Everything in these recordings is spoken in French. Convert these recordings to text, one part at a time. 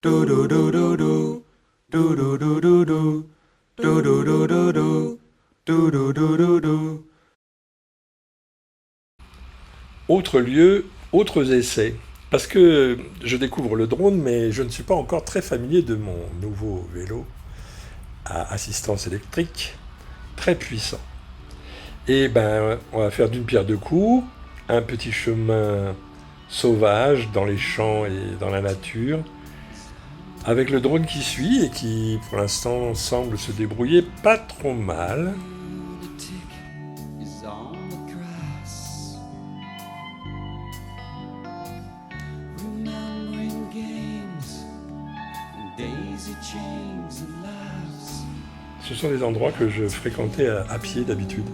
Do do do do do. Do do do do do. Do do do do do. Do do do do do. Autre lieu, autres essais. Parce que je découvre le drone, mais je ne suis pas encore très familier de mon nouveau vélo à assistance électrique, très puissant. Et ben, on va faire d'une pierre deux coups, un petit chemin sauvage dans les champs et dans la nature, avec le drone qui suit et qui, pour l'instant, semble se débrouiller pas trop mal. Ce sont des endroits que je fréquentais à pied d'habitude,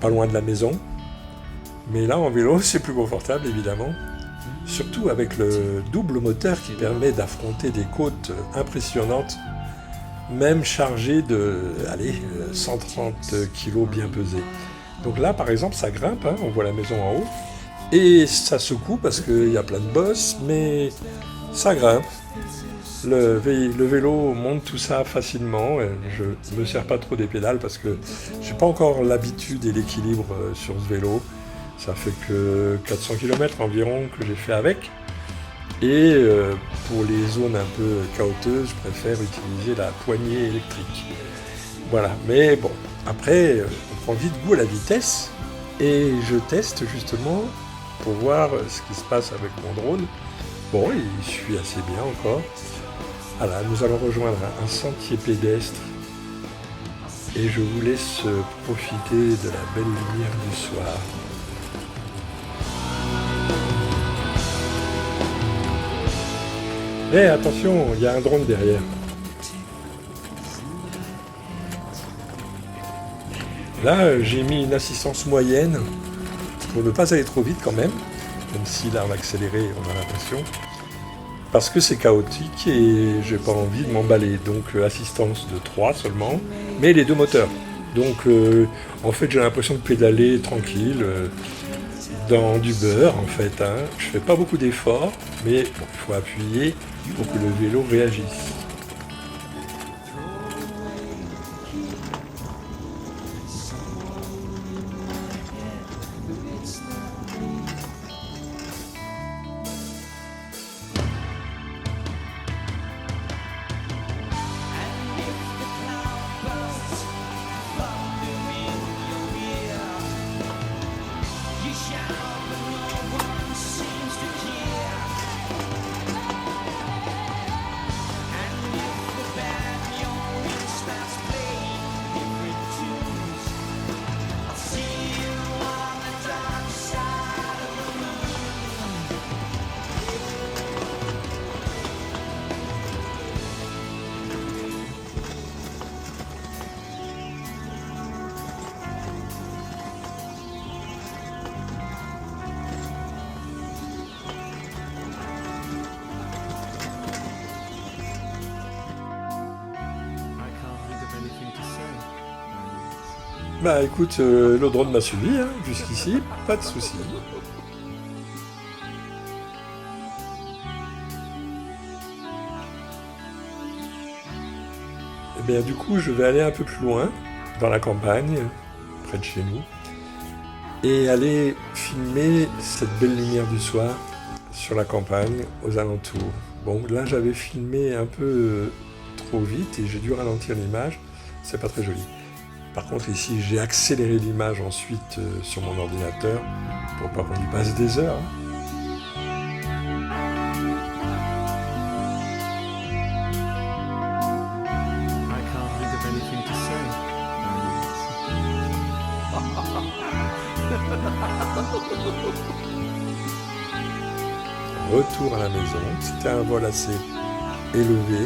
pas loin de la maison. Mais là, en vélo, c'est plus confortable, évidemment. Surtout avec le double moteur qui permet d'affronter des côtes impressionnantes, même chargées de, allez, 130 kilos bien pesés. Donc là, par exemple, ça grimpe, hein, on voit la maison en haut, et ça secoue parce qu'il y a plein de bosses, mais ça grimpe. Le vélo monte tout ça facilement. Je ne me sers pas trop des pédales parce que j'ai pas encore l'habitude et l'équilibre sur ce vélo. Ça fait que 400 km environ que j'ai fait avec. Et pour les zones un peu chaotiques, je préfère utiliser la poignée électrique. Voilà, mais bon, après, on prend vite goût à la vitesse. Et je teste justement pour voir ce qui se passe avec mon drone. Bon, il suit assez bien encore. Voilà, nous allons rejoindre un sentier pédestre et je vous laisse profiter de la belle lumière du soir. Eh, attention, il y a un drone derrière. Là, j'ai mis une assistance moyenne pour ne pas aller trop vite quand même si là en accéléré, on a l'impression. Parce que c'est chaotique et j'ai pas envie de m'emballer. Donc assistance de 3 seulement, mais les deux moteurs. Donc en fait j'ai l'impression de pédaler tranquille dans du beurre en fait. Hein. Je fais pas beaucoup d'efforts, mais bon, il faut appuyer pour que le vélo réagisse. Bah écoute, le drone m'a suivi hein, jusqu'ici, pas de souci. Et bien du coup, je vais aller un peu plus loin, dans la campagne, près de chez nous, et aller filmer cette belle lumière du soir sur la campagne, aux alentours. Bon, là j'avais filmé un peu trop vite et j'ai dû ralentir l'image, c'est pas très joli. Par contre ici j'ai accéléré l'image ensuite sur mon ordinateur pour pas qu'on y passe des heures. Hein. Retour à la maison, c'était un vol assez élevé.